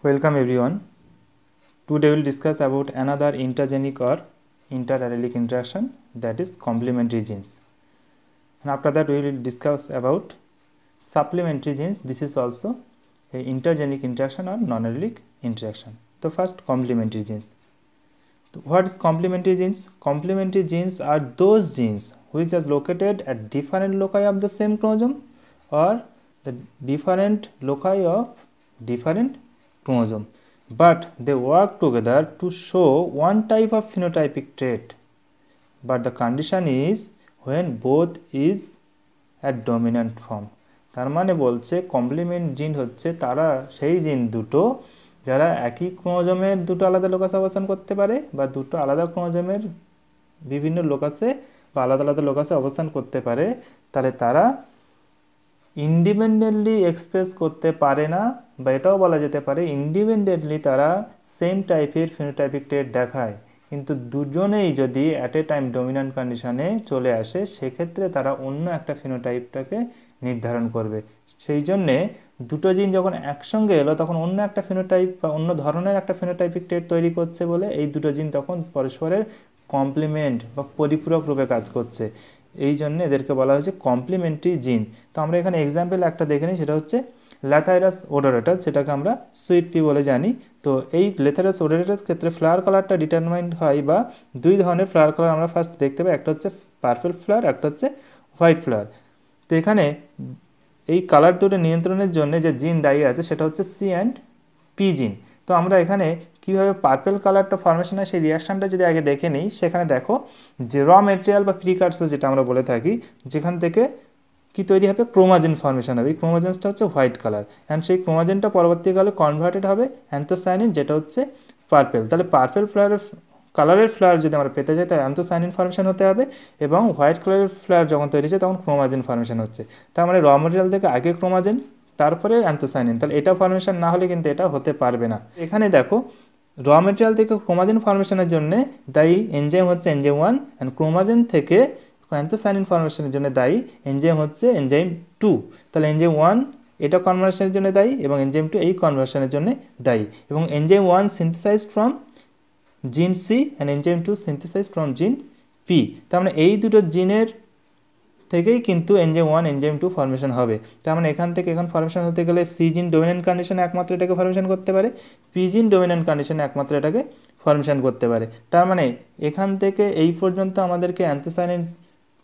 Welcome everyone. Today we will discuss about another intergenic or interallelic interaction, that is complementary genes. And after that we will discuss about supplementary genes. This is also a intergenic interaction or non-allelic interaction. The first, complementary genes. What is complementary genes? Complementary genes are those genes which are located at different loci of the same chromosome or the different loci of different chromosome, but they work together to show one type of phenotypic trait, but the condition is when both is at dominant form. তার মানে বলছে complement জিন হচ্ছে তারা সেই জিন দুটো যারা একই ক্রোমোজোমের দুটো আলাদা লোকাসে অবস্থান করতে পারে বা দুটো আলাদা ক্রোমোজোমের বিভিন্ন লোকাসে বা আলাদা আলাদা লোকাসে অবস্থান করতে পারে, তাহলে তারা ইন্ডিপেন্ডেন্টলি এক্সপ্রেস করতে পারে না, বা এটাও বলা যেতে পারে ইন্ডিপেন্ডেন্টলি তারা সেম টাইপের ফিনোটাইপিক ট্রেট দেখায়, কিন্তু দুজনেই যদি অ্যাট এ টাইম ডমিন্যান্ট কন্ডিশনে চলে আসে সেক্ষেত্রে তারা অন্য একটা ফিনোটাইপটাকে নির্ধারণ করবে। সেই জন্যে দুটো জিন যখন একসঙ্গে এলো তখন অন্য একটা ফিনোটাইপ বা অন্য ধরনের একটা ফিনোটাইপিক ট্রেট তৈরি করছে বলে এই দুটো জিন তখন পরস্পরের কমপ্লিমেন্ট বা পরিপূরক রূপে কাজ করছে, এই জন্য এদেরকে বলা হয়েছে কমপ্লিমেন্টারি জিন। তো আমরা এখানে এক্সাম্পল একটা দেখে নিই, সেটা হচ্ছে ল্যাথাইরাস ওডোরেটাস, যেটাকে আমরা সুইট পি বলে জানি। তো এই ল্যাথাইরাস ওডোরেটাস ক্ষেত্রে ফ্লাওয়ার কালারটা ডিটারমাইন্ড হয় বা দুই ধরনের ফ্লাওয়ার কালার আমরা ফার্স্ট দেখতে পাই, একটা হচ্ছে পার্পল ফ্লাওয়ার, একটা হচ্ছে হোয়াইট ফ্লাওয়ার। তো এখানে এই কালার দুটো নিয়ন্ত্রণের জন্য যে জিন দায়ী আছে সেটা হচ্ছে সি অ্যান্ড পি জিন। তো আমরা এখানে কীভাবে পার্পল কালারটা ফর্মেশন হয় সেই রিয়াকশানটা যদি আগে দেখে নিই, সেখানে দেখো যে র মেটেরিয়াল বা প্রিকারসার যেটা আমরা বলে থাকি, যেখান থেকে কি তৈরি হবে, ক্রোমাজেন ফর্মেশন হবে। এই ক্রোমাজেনসটা হচ্ছে হোয়াইট কালার, অ্যান্ড সেই ক্রোমাজেনটা পরবর্তীকালে কনভার্টেড হবে অ্যান্থোসায়ানিন, যেটা হচ্ছে পার্পল। তাহলে পার্পল ফ্লাওয়ারের কালারের ফ্লাওয়ার যদি আমরা পেতে চাই তাহলে অ্যান্থোসায়ানিন ফর্মেশন হতে হবে, এবং হোয়াইট কালারের ফ্লাওয়ার যখন তৈরি হচ্ছে তখন ক্রোমাজেন ফর্মেশন হচ্ছে। তার মানে র মেটেরিয়াল থেকে আগে ক্রোমাজেন তারপরে অ্যান্থোসায়ানিন, তাহলে এটা ফর্মেশন না হলে কিন্তু এটা হতে পারবে না। এখানে দেখো র মেটেরিয়াল থেকে ক্রোমাজেন ফর্মেশনের জন্য দায়ী এনজাইম হচ্ছে এনজাইম 1, অ্যান্ড ক্রোমাজেন থেকে অ্যান্থোসায়ানিন ফর্মেশনের জন্য দায়ী এনজাইম হচ্ছে এনজাইম 2। তাহলে এনজাইম 1 এটা কনভার্সনের জন্য দায়ী এবং এনজাইম 2 এই কনভার্সনের জন্য দায়ী, এবং enzyme 1 synthesised from gene C and enzyme 2 synthesised from gene P. তার মানে এই দুটো জিনের থেকেই কিন্তু এনজাইম 1 এনজাইম 2 ফর্মেশন হবে। তার মানে এখান থেকে এখন ফর্মেশন হতে গেলে সি জিন ডোমিনেন্ট কন্ডিশনে একমাত্র এটাকে ফর্মেশন করতে পারে, পি জিন ডোমিনেন্ট কন্ডিশনে একমাত্র এটাকে ফর্মেশন করতে পারে। তার মানে এখান থেকে এই পর্যন্ত আমাদেরকে অ্যান্থোসায়ানিন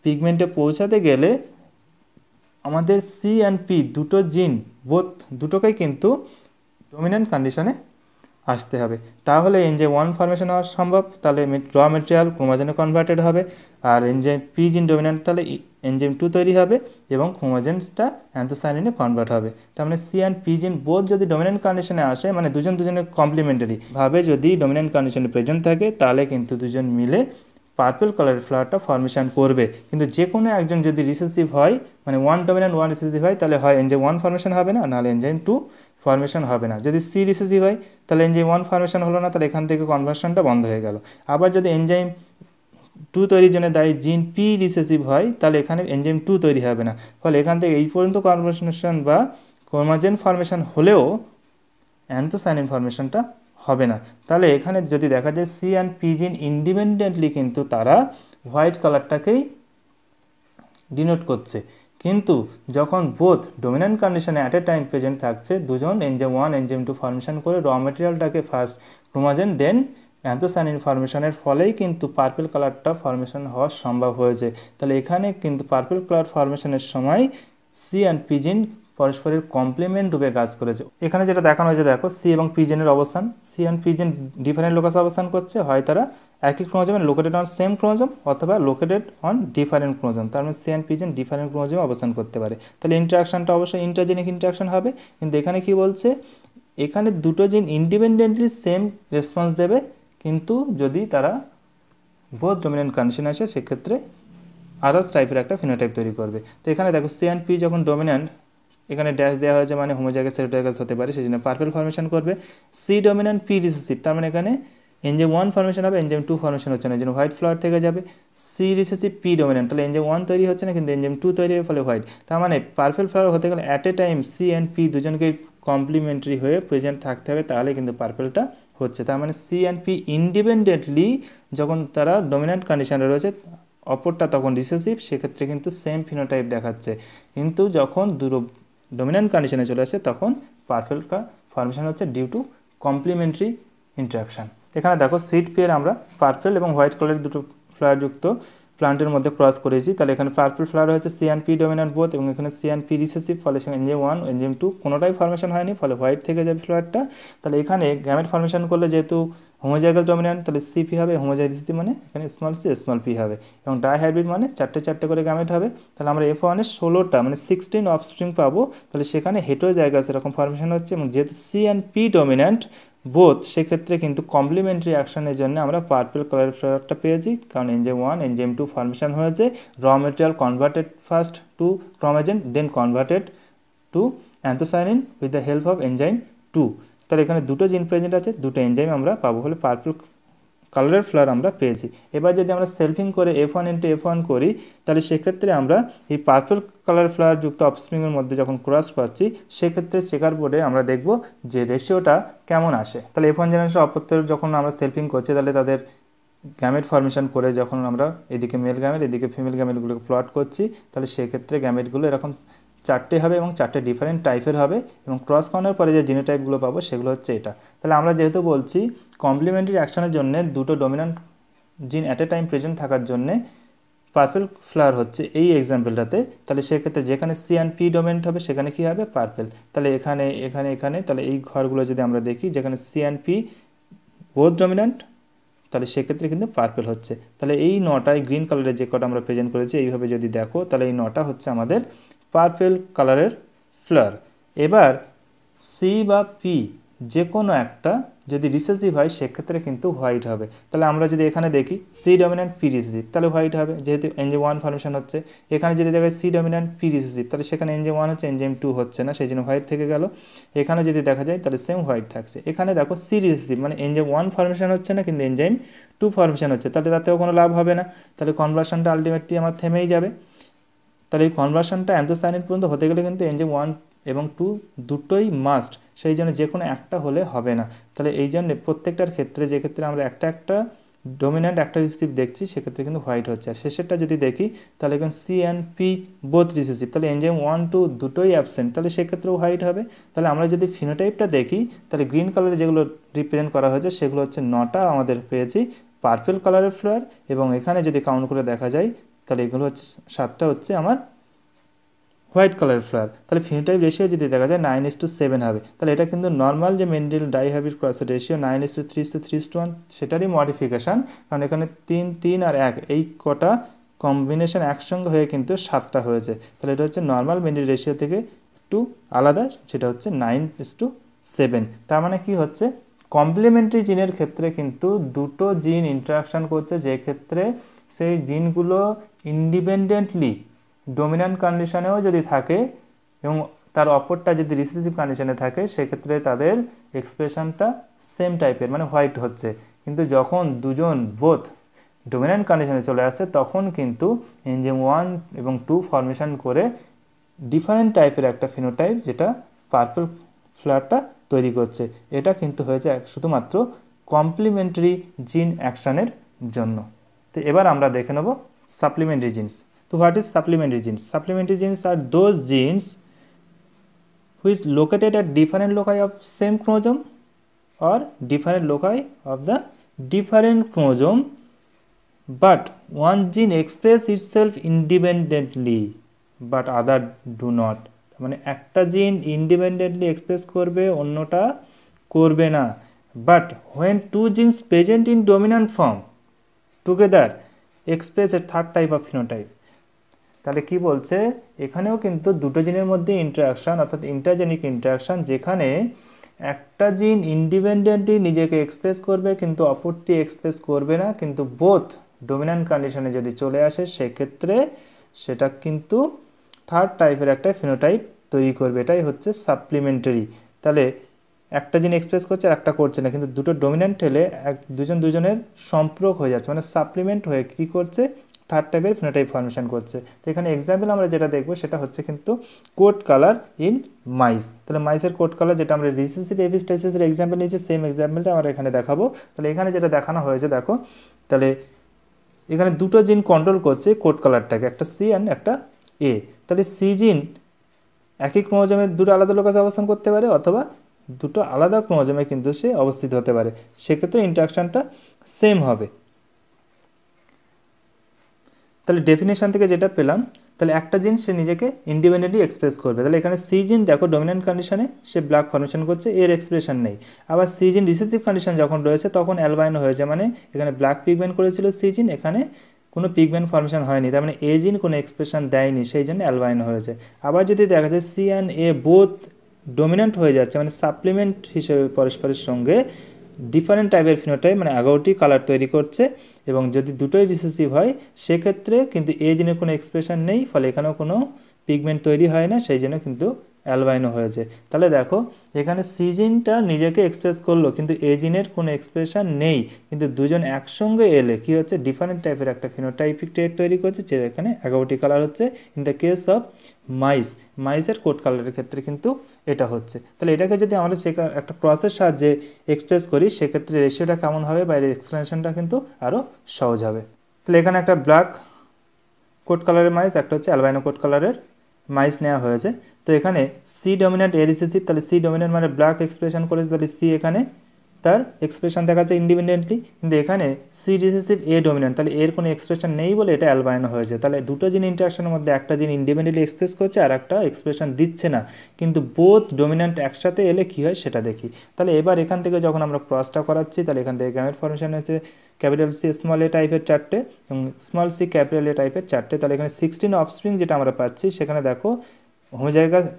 পিগমেন্টে পৌঁছাতে গেলে আমাদের সি অ্যান্ড পি দুটো জিন দুটোকেই কিন্তু ডোমিনেন্ট কন্ডিশনে আসতে হবে, তাহলে এনজাইম 1 ফর্মেশন হওয়া সম্ভব। তাহলে র মেটেরিয়াল ক্রোমাজেনে কনভার্টেড হবে, আর এনজাইম পি জিন ডোমিনেন্ট তাহলে এনজাইম 2 তৈরি হবে এবং ক্রোমাজেনসটা অ্যান্থোসায়ানিনে কনভার্ট হবে। তার মানে সি অ্যান্ড পি জিন বোথ যদি ডোমিনেন্ট কন্ডিশনে আসে, মানে দুজনের কমপ্লিমেন্টারি ভাবে যদি ডোমিনেন্ট কন্ডিশনে প্রেজেন্ট থাকে, তাহলে কিন্তু দুজন মিলে পার্পল কালারের ফ্লাওয়ারটা ফর্মেশন করবে। কিন্তু যে কোনো একজন যদি রিসেসিভ হয়, মানে 1 ডোমিনেন্ট 1 রিসেসিভ হয়, তাহলে হয় এনজাইম 1 ফর্মেশন হবে না, নাহলে এনজাইম 2 ফর্মেশন হবে না। যদি সি রিসেসিভ হয় তাহলে এনজাইম 1 ফর্মেশন হলো না, তাহলে এখান থেকে কনভার্সনটা বন্ধ হয়ে গেল। আবার যদি এনজাইম 2 তৈরির জন্য দায়ী জিন পি রিসেসিভ হয়, তাহলে এখানে এনজাইম 2 তৈরি হবে না, ফলে এখান থেকে এই পর্যন্ত কনভার্সন বা ক্রোমাজেন ফর্মেশন হলেও অ্যান্থোসায়ানিন ফর্মেশনটা হবে না। তাহলে এখানে যদি দেখা যায় সি অ্যান্ড পি জিন ইন্ডিপেন্ডেন্টলি কিন্তু তারা হোয়াইট কালারটাকেই ডিনোট করছে, কিন্তু যখন বোথ ডোমিনেন্ট কন্ডিশনে অ্যাট এ টাইম প্রেজেন্ট থাকছে, দুজন এনজাইম 1 এনজাইম 2 ফর্মেশন করে র মেটেরিয়ালটাকে ফার্স্ট ক্রোমাজেন দেন অ্যান্থোসায়ানিন ফর্মেশনের ফলেই কিন্তু পার্পল কালারটা ফর্মেশন হওয়া সম্ভব হয়েছে। তাহলে এখানে কিন্তু পার্পল কালার ফর্মেশনের সময় সি অ্যান্ড পি জিন পরস্পরের কমপ্লিমেন্ট রূপে কাজ করেছে। এখানে যেটা দেখানো হয়েছে দেখো, সি এবং পি জিনের অবস্থান, সি অ্যান্ড পি জিন ডিফারেন্ট লোকাসে অবস্থান করছে, হয় তারা একই ক্রোমোজোমে লোকেটেড অন সেম ক্রোমোজোম অথবা লোকেটেড অন ডিফারেন্ট ক্রোমোজোম। তার মানে সি অ্যান্ড পি জিন ডিফারেন্ট ক্রোমোজোমে অবস্থান করতে পারে। তাহলে ইন্টারাকশনটা অবশ্যই ইন্টারজেনিক ইন্টারাকশন হবে, কিন্তু এখানে কি বলছে, এখানে দুটো জিন ইন্ডিপেন্ডেন্টলি সেম রেসপন্স দেবে, কিন্তু যদি তারা বোথ ডোমিনেন্ট কন্ডিশন আসে সেক্ষেত্রে আদার্স টাইপের একটা ফিনোটাইপ তৈরি করবে। তো এখানে দেখো সি অ্যান্ড পি যখন ডোমিনেন্ট, এখানে ড্যাশ দেওয়া হয়েছে মানে হোমোজাইগাস হেটেরোজাইগাস হতে পারে, সেই জন্য পার্পল ফর্মেশন করবে। সি ডোমিনেন্ট পি রিসেসিভ, তার মানে এখানে এনজেম ওয়ান ফর্মেশন হবে, এনজেম টু ফর্মেশন হচ্ছে না, এই জন্য হোয়াইট ফ্লাওয়ার থেকে যাবে। সি রিসেসিভ পি ডোমিনেন্ট, তাহলে এনজেম ওয়ান তৈরি হচ্ছে না কিন্তু এনজেম টু তৈরি হবে, ফলে হোয়াইট। তার মানে পার্পল ফ্লাওয়ার হতে গেলে at a time C and P দুজনকে কমপ্লিমেন্টারি হয়ে প্রেজেন্ট থাকতে হবে, তাহলে কিন্তু পার্পলটা হচ্ছে। তার মানে সি অ্যান্ড পি ইন্ডিপেন্ডেন্টলি যখন তারা ডমিন্যান্ট কন্ডিশনে রয়েছে, অপরটা তখন রিসেসিভ, সেক্ষেত্রে কিন্তু সেম ফিনোটাইপ দেখাচ্ছে। কিন্তু যখন দুটো ডমিন্যান্ট কন্ডিশনে চলে আসে তখন পার্পল ফর্মেশন হচ্ছে ডিউ টু কমপ্লিমেন্টারি ইন্টারাকশান। এখানে দেখো সিড পেয়ার আমরা পার্পল এবং হোয়াইট কালারের দুটো ফ্লাওয়ার যুক্ত প্লান্টের মধ্যে ক্রস করেছি, তাহলে এখানে পার্পল ফ্লাওয়ার হচ্ছে C and P dominant both, এবং এখানে সি অ্যান্ড পি রিসেসিভ, ফলে সেখানে এনজেম ওয়ান এনজেম টু কোনোটাই ফর্মেশন হয়নি, ফলে হোয়াইট থেকে যাবে ফ্লাওয়ারটা। তাহলে এখানে গ্যামেট ফর্মেশন করলে যেহেতু হোমোজাইগাস ডমিন্যান্ট, তাহলে সিপি হবে, হোমোজাইগাস রিসেসিভ মানে এখানে স্মল সি স্মল পি হবে, এবং ডাইহাইব্রিড মানে চারটে চারটে করে গ্যামেট হবে। তাহলে আমরা এফ ওয়ানের 16টা মানে 16 অফস্প্রিং পাবো, তাহলে সেখানে হেটেরোজাইগাস এরকম ফর্মেশন হচ্ছে, এবং যেহেতু C and P dominant both, সেক্ষেত্রে কিন্তু কমপ্লিমেন্টারি অ্যাকশনের জন্য আমরা পার্পল কালার ফ্লাওয়ারটা পেয়েছি, কারণ enzyme one enzyme two formation হয়েছে, raw material converted first to chromogen then converted to anthocyanin with the help of enzyme two. তাহলে এখানে দুটো জিন প্রেজেন্ট আছে, দুটো এনজাইম আমরা পাবো, হলে পার্পল কালারের ফ্লাওয়ার আমরা পেয়েছি। এবার যদি আমরা সেলফিং করে F1 ইন্টু F1 করি, তাহলে সেক্ষেত্রে আমরা এই পার্পল কালার ফ্লাওয়ার যুক্ত অফস্প্রিংয়ের মধ্যে যখন ক্রস করছি, সেক্ষেত্রে চেকার বোর্ডে আমরা দেখব যে রেশিওটা কেমন আসে। তাহলে F1 জেনারেশন অপত্যের যখন আমরা সেলফিং করছি, তাহলে তাদের গ্যামেট ফর্মেশন করে যখন আমরা এদিকে মেল গ্যামেট এদিকে ফিমেল গ্যামেটগুলোকে প্লট করছি, তাহলে সেক্ষেত্রে গ্যামেটগুলো এরকম চারটে হবে এবং চারটে ডিফারেন্ট টাইপের হবে, এবং ক্রস করানোর পরে যে জিনোটাইপগুলো পাবো সেগুলো হচ্ছে এটা। তাহলে আমরা যেহেতু বলছি কমপ্লিমেন্টারি অ্যাকশনের জন্য দুটো ডমিন্যান্ট জিন অ্যাট এ টাইম প্রেজেন্ট থাকার জন্যে পার্পল ফ্লাওয়ার হচ্ছে এই এক্সাম্পলটাতে, তাহলে সেক্ষেত্রে যেখানে সি অ্যান্ড পি ডমিনেন্ট হবে সেখানে কী হবে পার্পল। তাহলে এখানে এখানে এখানে তাহলে এই ঘরগুলো যদি আমরা দেখি যেখানে C and P both dominant, তাহলে সেক্ষেত্রে কিন্তু পার্পল হচ্ছে। তাহলে এই নটায় গ্রিন কালারের যে কটা আমরা প্রেজেন্ট করেছি এইভাবে যদি দেখো, তাহলে এই নটা হচ্ছে আমাদের পার্পল কালারের ফ্লাওয়ার। এবার সি বা পি যে কোনো একটা যদি রিসেসিভ হয় সেক্ষেত্রে কিন্তু হোয়াইট হবে। তাহলে আমরা যদি এখানে দেখি সি ডমিন্যান্ট পি রিসেসিভ, তাহলে হোয়াইট হবে, যেহেতু এনজেম ওয়ান ফর্মেশন হচ্ছে। এখানে যদি দেখে সি ডমিন্যান্ট পি রিসেসিভ, তাহলে সেখানে এনজেম ওয়ান হচ্ছে এনজেম টু হচ্ছে না, সেই জন্য হোয়াইট থেকে গেল। এখানে যদি দেখা যায় তাহলে সেম হোয়াইট থাকছে। এখানে দেখো সি রিসেসিভ মানে এনজেম ওয়ান ফর্মেশন হচ্ছে না কিন্তু এনজেম টু ফর্মেশন হচ্ছে, তাহলে তাতেও কোনো লাভ হবে না, তাহলে কনভার্সনটা আলটিমেটলি আমার থেমেই যাবে। তাহলে এই কনভার্সনটা অ্যান্থোসায়ানিন পর্যন্ত হতে গেলে কিন্তু এনজেম ওয়ান এবং টু দুটোই মাস্ট, সেই জন্য যে কোনো একটা হলে হবে না। তাহলে এই জন্য প্রত্যেকটার ক্ষেত্রে যে ক্ষেত্রে আমরা একটা ডমিন্যান্ট একটা রিসিভ দেখছি সেক্ষেত্রে কিন্তু হোয়াইট হচ্ছে। আর শেষেরটা যদি দেখি তাহলে এখানে C and P both recessive, তাহলে এনজেম ওয়ান টু দুটোই অ্যাবসেন্ট, তাহলে সেক্ষেত্রেও হোয়াইট হবে। তাহলে আমরা যদি ফিনোটাইপটা দেখি, তাহলে গ্রিন কালারে যেগুলো রিপ্রেজেন্ট করা হয়েছে সেগুলো হচ্ছে নটা আমাদের পেয়েছি পার্পল কালারের ফ্লাওয়ার, এবং এখানে যদি কাউন্ট করে দেখা যায় তাহলে এগুলো হচ্ছে 7টা হচ্ছে আমার হোয়াইট কালার ফ্লাওয়ার। তাহলে ফিনোটাইপ রেশিও যদি দেখা যায় 9:7 হবে। তাহলে এটা কিন্তু নর্মাল যে মেন্ডেল ডাইহাইব্রিড ক্রসের রেশিও 9:3:3:1 সেটারই মডিফিকেশান, কারণ এখানে 3 3 আর 1 এই কটা কম্বিনেশন একসঙ্গে হয়ে কিন্তু 7টা হয়েছে। তাহলে এটা হচ্ছে নর্মাল মেন্ডেল রেশিও থেকে একটু আলাদা, সেটা হচ্ছে 9:7। তার মানে কি হচ্ছে কমপ্লিমেন্টারি জিনের ক্ষেত্রে কিন্তু দুটো জিন ইন্টারাকশান করছে, যে ক্ষেত্রে সেই জিনগুলো ইন্ডিপেন্ডেন্টলি ডমিন্যান্ট কন্ডিশনেও যদি থাকে এবং তার অপরটা যদি রিসেসিভ কন্ডিশনে থাকে, সেক্ষেত্রে তাদের এক্সপ্রেশনটা সেম টাইপের মানে হোয়াইট হচ্ছে। কিন্তু যখন দুজন বোথ ডমিন্যান্ট কন্ডিশনে চলে আসে তখন কিন্তু এনজেম ওয়ান এবং টু ফর্মেশন করে ডিফারেন্ট টাইপের একটা ফিনোটাইপ যেটা পার্পল ফ্লাওয়ারটা তৈরি করছে। এটা কিন্তু হয়েছে শুধুমাত্র কমপ্লিমেন্টারি জিন অ্যাকশনের জন্য। তো এবার আমরা দেখে নেব supplementary genes. So what is supplementary genes? Supplementary genes are those genes which located at different loci of same chromosome or different loci of the different chromosome, but one gene express itself independently but other do not. মানে একটা জিন independently express করবে অন্যটা করবে না, but when two genes present in dominant form together express a third type of phenotype. তাহলে কি বলছে এখানেও কিন্তু দুটো জিনের মধ্যে ইন্টারাকশান অর্থাৎ ইন্টারজেনিক ইন্টারাকশান, যেখানে একটা জিন ইন্ডিপেন্ডেন্টলি নিজেকে এক্সপ্রেস করবে কিন্তু অপরটি এক্সপ্রেস করবে না, কিন্তু বোথ ডমিন্যান্ট কন্ডিশনে যদি চলে আসে সেক্ষেত্রে সেটা কিন্তু থার্ড টাইপের একটা ফিনোটাইপ তৈরি করবে। এটাই হচ্ছে সাপ্লিমেন্টারি। তাহলে একটা জিন এক্সপ্রেস করছে আর একটা করছে না, কিন্তু দুটো ডমিন্যান্ট হলে দুজনের সম্পর্ক হয়ে যাচ্ছে, মানে সাপ্লিমেন্ট হয়ে কী করছে, থার্ড টাইপের ফিনোটাইপ ফর্মেশন করছে। তো এখানে এক্সাম্পল আমরা যেটা দেখবো সেটা হচ্ছে কিন্তু কোট কালার ইন মাইস। তাহলে মাইসের কোট কালার, যেটা আমরা রিসেসিভ এপিস্টাইসিসের এক্সাম্পল নিয়েছি, সেম এক্সাম্পলটা আমরা এখানে দেখাবো। তাহলে এখানে যেটা দেখানো হয়েছে দেখো, তাহলে এখানে দুটো জিন কন্ট্রোল করছে কোট কালারটাকে, একটা সি অ্যান্ড একটা এ। তাহলে সি জিন একই ক্রোমোজোমে দুটো আলাদা লোকাসে অবস্থান করতে পারে, অথবা দুটো আলাদা ক্রোমোজোমে কিন্তু সে অবস্থিত হতে পারে, সেক্ষেত্রে ইন্টারাকশানটা সেম হবে। তাহলে ডেফিনেশন থেকে যেটা পেলাম, তাহলে একটা জিন সে নিজেকে ইন্ডিপেন্ডেন্টলি এক্সপ্রেস করবে। তাহলে এখানে সি জিন দেখো ডমিন্যান্ট কন্ডিশনে সে ব্ল্যাক ফর্মেশন করছে, এর এক্সপ্রেশন নেই। আবার সি জিন রিসেসিভ কন্ডিশন যখন রয়েছে তখন অ্যালবাইনো হয়েছে, মানে এখানে ব্ল্যাক পিগমেন্ট করেছিল সি জিন, এখানে কোনো পিগমেন্ট ফর্মেশন হয়নি, তার মানে এ জিন কোনো এক্সপ্রেশন দেয়নি, সেই জন্য অ্যালবাইনো হয়েছে। আবার যদি দেখা যায় C and A both dominant হয়ে যাচ্ছে, মানে সাপ্লিমেন্ট হিসেবে পরস্পরের সঙ্গে ডিফারেন্ট টাইপের ফিনোটাইপ, মানে আগৌটি কালার তৈরি করছে, এবং যদি দুটোই রিসেসিভ হয় সেক্ষেত্রে কিন্তু এ জিনের কোনো এক্সপ্রেশন নেই, ফলে এখানেও কোনো পিগমেন্ট তৈরি হয় না, সেই জন্য কিন্তু অ্যালবাইনো হয়েছে। তাহলে দেখো এখানে সি জিনটা নিজেকে এক্সপ্রেস করলো, কিন্তু এ জিনের কোনো এক্সপ্রেশন নেই, কিন্তু দুজন একসঙ্গে এলে কী হচ্ছে, ডিফারেন্ট টাইপের একটা ফিনোটাইপিক ট্রেট তৈরি করছে, যেটা এখানে আগৌটি কালার হচ্ছে। ইন দ্য কেস অফ মাইসের কোট কালারের ক্ষেত্রে কিন্তু এটা হচ্ছে। তাহলে এটাকে যদি আমরা একটা ক্রসের সাহায্যে এক্সপ্রেস করি, সেক্ষেত্রে রেশিওটা কেমন হবে বা এর এক্সপ্লেনেশনটা কিন্তু আরও সহজ হবে। তাহলে এখানে একটা ব্ল্যাক কোট কালারের মাইস, একটা হচ্ছে অ্যালবাইনো কোট কালারের মাইস নেওয়া হয়েছে। তো এখানে সি ডমিনেন্ট এ রিসেসিভ, তাহলে সি ডমিনেন্ট মানে ব্ল্যাক এক্সপ্রেশন করেছে, তাহলে সি এখানে তার এক্সপ্রেশন দেখাচ্ছে ইন্ডিপেন্ডেন্টলি, কিন্তু এখানে সি রিসেসিভ এ ডমিনেন্ট, তাহলে এর কোনো এক্সপ্রেশন নেই বলে এটা অ্যালবাইনো হয়েছে। তাহলে দুটো জিন ইন্টারাকশনের মধ্যে একটা জিন ইন্ডিপেন্ডেন্টলি এক্সপ্রেস করছে আর একটা এক্সপ্রেশন দিচ্ছে না, কিন্তু বোথ ডমিনেন্ট একসাথে এলে কী হয় সেটা দেখি। তাহলে এবার এখান থেকে যখন আমরা ক্রসটা করাচ্ছি, তাহলে এখান থেকে গ্যামেট ফর্মেশন হচ্ছে ক্যাপিটাল সি স্মল এ টাইপের 4টে এবং স্মল সি ক্যাপিটাল এ টাইপের 4টে। তাহলে এখানে 16 অফস্প্রিং যেটা আমরা পাচ্ছি, সেখানে দেখো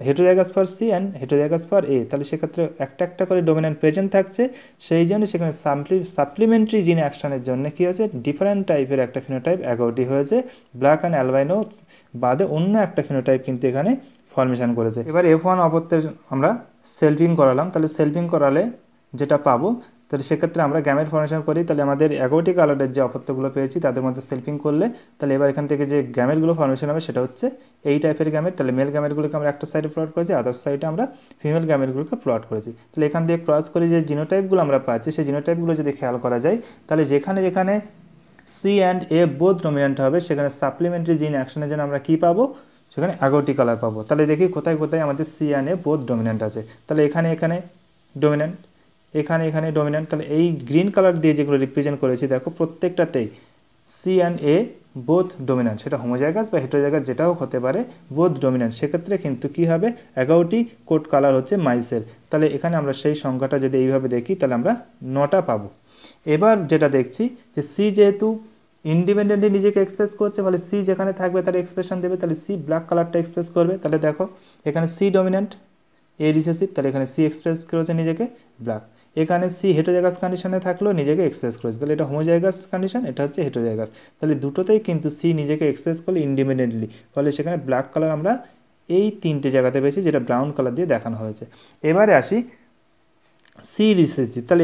heterozygous for C and heterozygous for A, তাহলে সেক্ষেত্রে একটা একটা করে ডমিন্যান্ট প্রেজেন্ট থাকছে, সেই জন্য সেখানে সাপ্লিমেন্টারি জিন অ্যাকশনের জন্য কী হয়েছে, ডিফারেন্ট টাইপের একটা ফিনোটাইপ অ্যাগৌটি হয়েছে, ব্ল্যাক অ্যান্ড অ্যালবাইনো বাদে অন্য একটা ফিনোটাইপ কিন্তু এখানে ফর্মেশন করেছে। এবার F1 অপত্যের আমরা সেলফিং করালাম, তাহলে সেলফিং করালে যেটা পাবো, তাহলে সেক্ষেত্রে আমরা গ্যামেট ফর্মেশন করি, তাহলে আমাদের এগারোটি কালারের যে অপত্যগুলো পেয়েছি তাদের মধ্যে সেলফিং করলে, তাহলে এবার এখান থেকে যে গ্যামেটগুলো ফর্মেশন হবে সেটা হচ্ছে এই টাইপের গ্যামেট। তাহলে মেল গ্যামেটগুলোকে আমরা একটা সাইডে প্লট করেছি, আদার সাইডে আমরা ফিমেল গ্যামেটগুলোকে প্লট করেছি। তাহলে এখান থেকে ক্রস করে যে জিনোটাইপগুলো আমরা পাচ্ছি, সেই জিনোটাইপগুলো যদি খেয়াল করা যায়, তাহলে যেখানে যেখানে C and A both dominant হবে, সেখানে সাপ্লিমেন্টারি জিন অ্যাকশনের জন্য আমরা কী পাবো, সেখানে আগৌটি কালার পাবো। তাহলে দেখি কোথায় কোথায় আমাদের C and A both dominant আছে। তাহলে এখানে ডমিন্যান্ট, এখানে ডমিন্যান্ট, তাহলে এই গ্রিন কালার দিয়ে যেগুলো রিপ্রেজেন্ট করেছি দেখো প্রত্যেকটাতেই C and A both dominant, সেটা হোমোজাইগাস বা হেটেরোজাইগাস যেটাও হতে পারে, বোথ ডমিন্যান্ট। সেক্ষেত্রে কিন্তু কী হবে, 11টি কোট কালার হচ্ছে মাইসের। তাহলে এখানে আমরা সেই সংখ্যাটা যদি এইভাবে দেখি, তাহলে আমরা 9টা পাবো। এবার যেটা দেখছি যে সি যেহেতু ইন্ডিপেন্ডেন্টলি নিজেকে এক্সপ্রেস করছে, ফলে সি যেখানে থাকবে তার এক্সপ্রেশন দেবে, তাহলে সি ব্ল্যাক কালারটা এক্সপ্রেস করবে। তাহলে দেখো এখানে সি ডমিন্যান্ট এ রিসেসিভ, তাহলে এখানে সি এক্সপ্রেস করেছে নিজেকে ব্ল্যাক। এখানে সি হেটেরোজাইগাস কন্ডিশনে থাকলেও নিজেকে এক্সপ্রেস করেছে, তাহলে এটা হোমোজাইগাস কন্ডিশন, এটা হচ্ছে হেটেরোজাইগাস। তাহলে দুটোতেই কিন্তু সি নিজেকে এক্সপ্রেস করলে ইন্ডিপেন্ডেন্টলি, ফলে সেখানে ব্ল্যাক কালার আমরা এই 3টে জায়গাতে পেয়েছি, যেটা ব্রাউন কালার দিয়ে দেখানো হয়েছে। এবারে আসি সি রিসেসিভ, তাহলে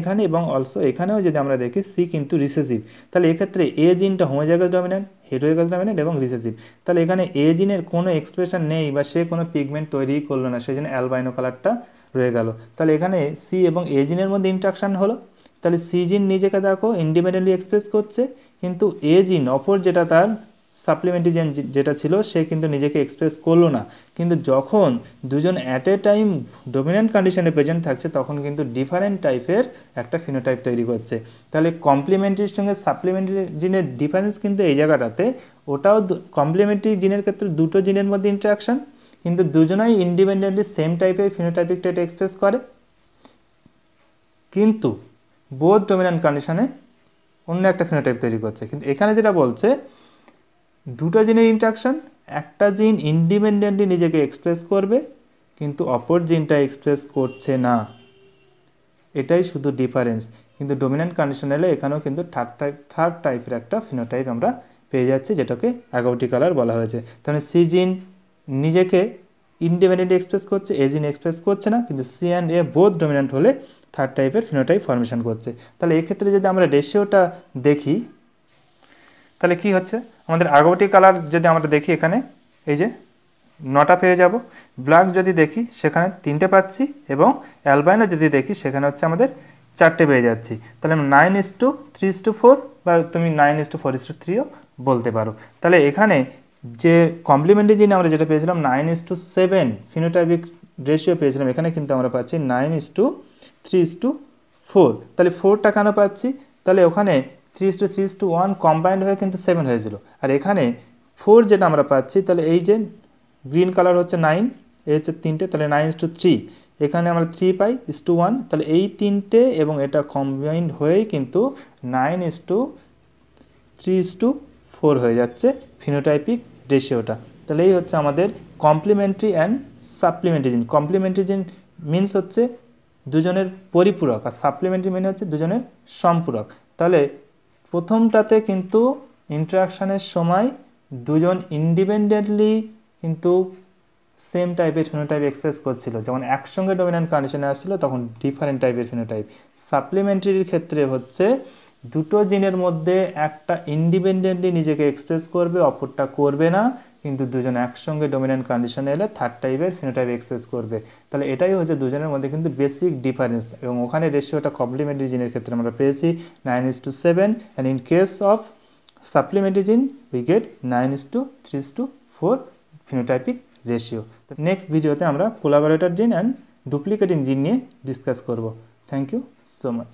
এখানে এবং অলসো এখানেও যদি আমরা দেখি সি কিন্তু রিসেসিভ, তাহলে এক্ষেত্রে এ জিনটা হোমোজাইগাস ডমিন্যান্ট, হেটেরোজাইগাস ডমিন্যান্ট এবং রিসেসিভ। তাহলে এখানে এ জিনের কোনো এক্সপ্রেশন নেই বা সে কোনো পিগমেন্ট তৈরি করলো না, সেই জন্য অ্যালবাইনো কালারটা রয়ে গেল। তাহলে এখানে সি এবং এ জিনের মধ্যে ইন্টারাকশান হলো, তাহলে সি জিন নিজেকে দেখো ইন্ডিপেন্ডেন্টলি এক্সপ্রেস করছে, কিন্তু এ জিন অপর যেটা তার সাপ্লিমেন্টারি জিন যেটা ছিল সে কিন্তু নিজেকে এক্সপ্রেস করলো না। কিন্তু যখন দুজন অ্যাট এ টাইম ডমিন্যান্ট কন্ডিশনে প্রেজেন্ট থাকছে, তখন কিন্তু ডিফারেন্ট টাইপের একটা ফিনোটাইপ তৈরি করছে। তাহলে কমপ্লিমেন্টারির সঙ্গে সাপ্লিমেন্টারি জিনের ডিফারেন্স কিন্তু এই জায়গাটাতে, ওটাও কমপ্লিমেন্টারি জিনের ক্ষেত্রে দুটো জিনের মধ্যে ইন্টারাকশান, কিন্তু দুজনাই ইন্ডিপেন্ডেন্টলি সেম টাইপের ফিনোটাইপিক ট্রেট এক্সপ্রেস করে, কিন্তু বোথ ডমিন্যান্ট কন্ডিশনে অন্য একটা ফিনোটাইপ তৈরি করছে। কিন্তু এখানে যেটা বলছে, দুটো জিনের ইন্টারাকশান, একটা জিন ইন্ডিপেন্ডেন্টলি নিজেকে এক্সপ্রেস করবে কিন্তু অপর জিনটা এক্সপ্রেস করছে না, এটাই শুধু ডিফারেন্স। কিন্তু ডমিন্যান্ট কন্ডিশন এলে এখানেও কিন্তু থার্ড টাইপের একটা ফিনোটাইপ আমরা পেয়ে যাচ্ছি, যেটাকে 11টি কালার বলা হয়েছে। তাহলে সি জিন নিজেকে ইন্ডিপেন্ডেন্টলি এক্সপ্রেস করছে, এ জিন এক্সপ্রেস করছে না, কিন্তু C and A both dominant হলে থার্ড টাইপের ফিনোটাইপ ফর্মেশন করছে। তাহলে এক্ষেত্রে যদি আমরা রেশিওটা দেখি তাহলে কি হচ্ছে, আমাদের আগরবাতি কালার যদি আমরা দেখি এখানে এই যে 9টা পেয়ে যাব, ব্ল্যাক যদি দেখি সেখানে 3টে পাচ্ছি, এবং অ্যালবাইনো যদি দেখি সেখানে হচ্ছে আমাদের 4টে পেয়ে যাচ্ছি। তাহলে 9:3:4 বা তুমি 9:4:3ও বলতে পারো। তাহলে এখানে যে কমপ্লিমেন্টারি জিনে আমরা যেটা পেয়েছিলাম 9:7 ফিনোটাইপিক রেশিও পেয়েছিলাম, এখানে কিন্তু আমরা পাচ্ছি 9:3:4। তাহলে 4টা কেন পাচ্ছি, তাহলে ওখানে 3:3:1 কম্বাইন্ড হয়ে কিন্তু 7 হয়েছিল, আর এখানে 4 যেটা আমরা পাচ্ছি, তাহলে এই যে গ্রিন কালার হচ্ছে 9, এই হচ্ছে 3টে, তাহলে 9:3, এখানে আমরা 3 পাই 1, তাহলে এই 3টে এবং এটা কম্বাইন্ড হয়েই কিন্তু 9:3:4 হয়ে যাচ্ছে ফিনোটাইপিক রেশিওটা। তাহলে এই হচ্ছে আমাদের কমপ্লিমেন্টারি অ্যান্ড সাপ্লিমেন্টারি জিন। কমপ্লিমেন্টারি জিন মিনস হচ্ছে দুজনের পরিপূরক, আর সাপ্লিমেন্টারি মানে হচ্ছে দুজনের সম্পূরক। তাহলে প্রথমটাতে কিন্তু ইন্টারাকশানের সময় দুজন ইন্ডিপেন্ডেন্টলি কিন্তু সেম টাইপের ফিনোটাইপ এক্সপ্রেস করছিল, যখন একসঙ্গে ডমিন্যান্ট কন্ডিশনে আসছিল তখন ডিফারেন্ট টাইপের ফিনোটাইপ। সাপ্লিমেন্টারির ক্ষেত্রে হচ্ছে দুটো জিনের মধ্যে একটা ইন্ডিপেন্ডেন্টলি নিজেকে এক্সপ্রেস করবে, অপরটা করবে না, কিন্তু দুজন একসঙ্গে ডমিন্যান্ট কন্ডিশনে এলে থার্ড টাইপের ফিনোটাইপ এক্সপ্রেস করবে। তাহলে এটাই হচ্ছে দুজনের মধ্যে কিন্তু বেসিক ডিফারেন্স, এবং ওখানে রেশিওটা কমপ্লিমেন্টারি জিনের ক্ষেত্রে আমরা পেয়েছি 9:7, and in case of supplementary জিন উই গেট 9:3:4 ফিনোটাইপিক রেশিও। তো নেক্সট ভিডিওতে আমরা কোলাবোরেটর জিন অ্যান্ড ডুপ্লিকেটিং জিন নিয়ে ডিসকাস করব। Thank you so much.